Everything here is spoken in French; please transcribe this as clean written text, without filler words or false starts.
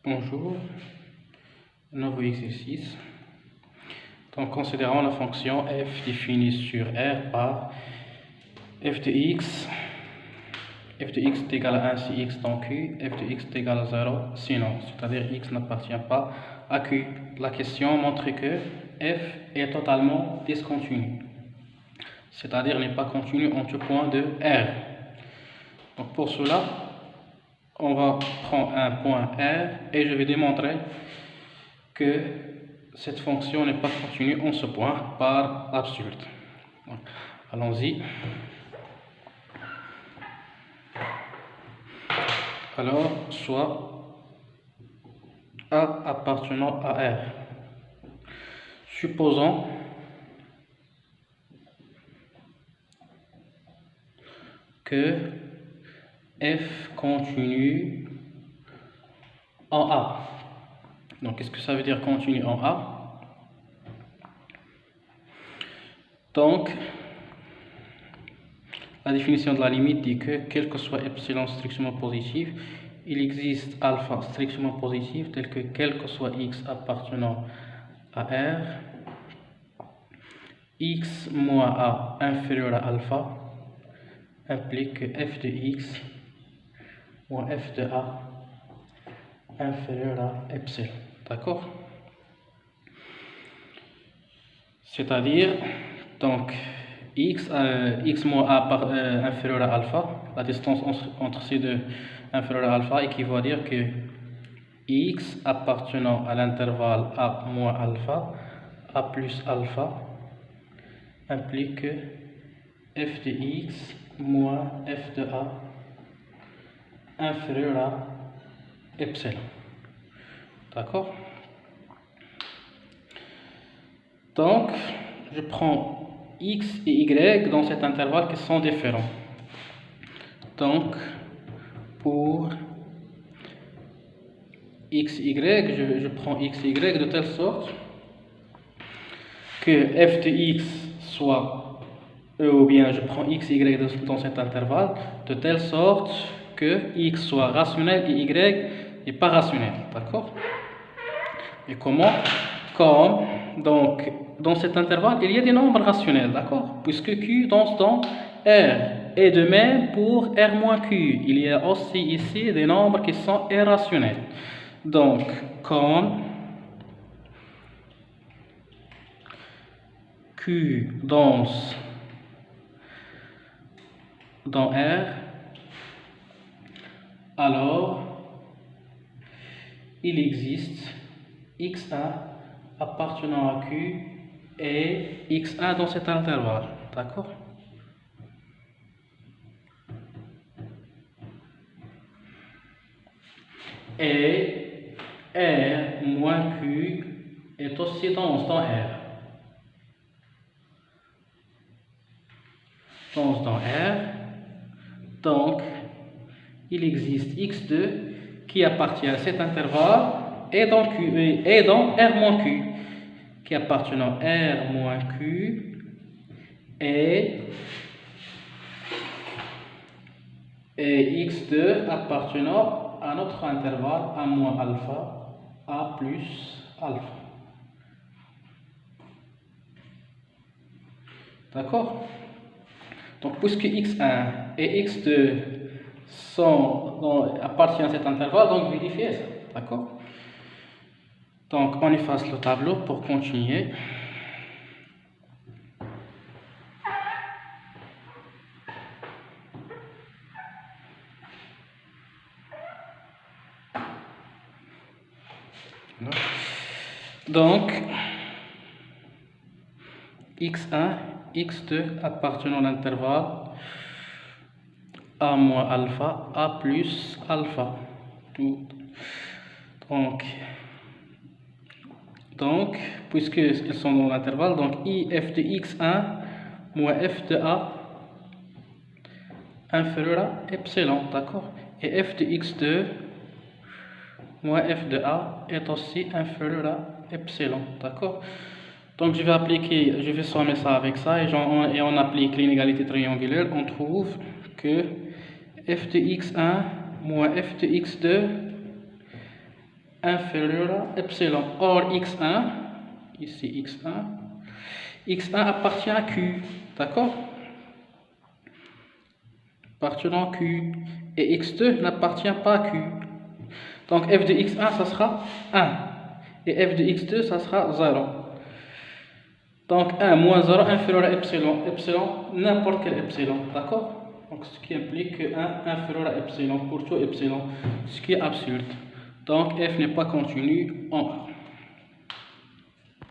Bonjour, nouveau exercice. Donc, considérons la fonction f définie sur R par f de x est égal à 1 si x dans Q, f de x est égal à 0 sinon, c'est-à-dire x n'appartient pas à Q. La question montre que f est totalement discontinu, c'est-à-dire n'est pas continu en tout point de R. Donc, pour cela, on va prendre un point R et je vais démontrer que cette fonction n'est pas continue en ce point par absurde. Allons-y. Alors, soit A appartenant à R. Supposons que f continue en A. Donc, qu'est-ce que ça veut dire continue en A? Donc, la définition de la limite dit que, quel que soit epsilon strictement positif, il existe alpha strictement positif, tel que quel que soit x appartenant à R, x moins A inférieur à alpha implique que f de x moins f de A inférieur à epsilon. D'accord? C'est-à-dire, donc, x moins A inférieur à alpha, la distance entre ces deux inférieure à alpha équivaut à dire que x appartenant à l'intervalle A moins alpha, A plus alpha, implique que f de x moins f de A inférieur à epsilon. D'accord? Donc, je prends x et y dans cet intervalle qui sont différents. Donc, pour x, y, je prends x et y de telle sorte que f de x soit, ou bien je prends x et y dans cet intervalle de telle sorte que x soit rationnel et y n'est pas rationnel. D'accord? Et comment? Comme, donc, dans cet intervalle, il y a des nombres rationnels, d'accord? Puisque Q danse dans R. Et de même pour R moins Q. Il y a aussi ici des nombres qui sont irrationnels. Donc, comme Q danse dans R, alors il existe x1 appartenant à Q et x1 dans cet intervalle. D'accord? Et R moins Q est aussi dans R. Dans R, donc il existe x2 qui appartient à cet intervalle et dans R moins Q qui appartient à R moins Q et x2 appartenant à notre intervalle A moins alpha, A plus alpha. D'accord? Donc, puisque x1 et x2 appartiennent à cet intervalle, donc vérifiez ça. D'accord? Donc, on efface le tableau pour continuer. Donc, x1, x2 appartenant à l'intervalle A moins alpha, A plus alpha. Donc, puisqu'ils sont dans l'intervalle, donc I f de x1 moins f de A inférieur à epsilon, d'accord? Et f de x2 moins f de A est aussi inférieur à epsilon, d'accord? Donc je vais sommer ça avec ça et on applique l'inégalité triangulaire. On trouve que f de x1 moins f de x2 inférieur à epsilon. Or, x1, ici x1 appartient à Q, d'accord? Appartenant à Q. Et x2 n'appartient pas à Q. Donc f de x1, ça sera 1. Et f de x2, ça sera 0. Donc 1 moins 0 inférieur à epsilon. Epsilon, n'importe quel epsilon, d'accord? Donc ce qui implique que 1 inférieur à epsilon pour tout epsilon, ce qui est absurde. Donc f n'est pas continu en 1.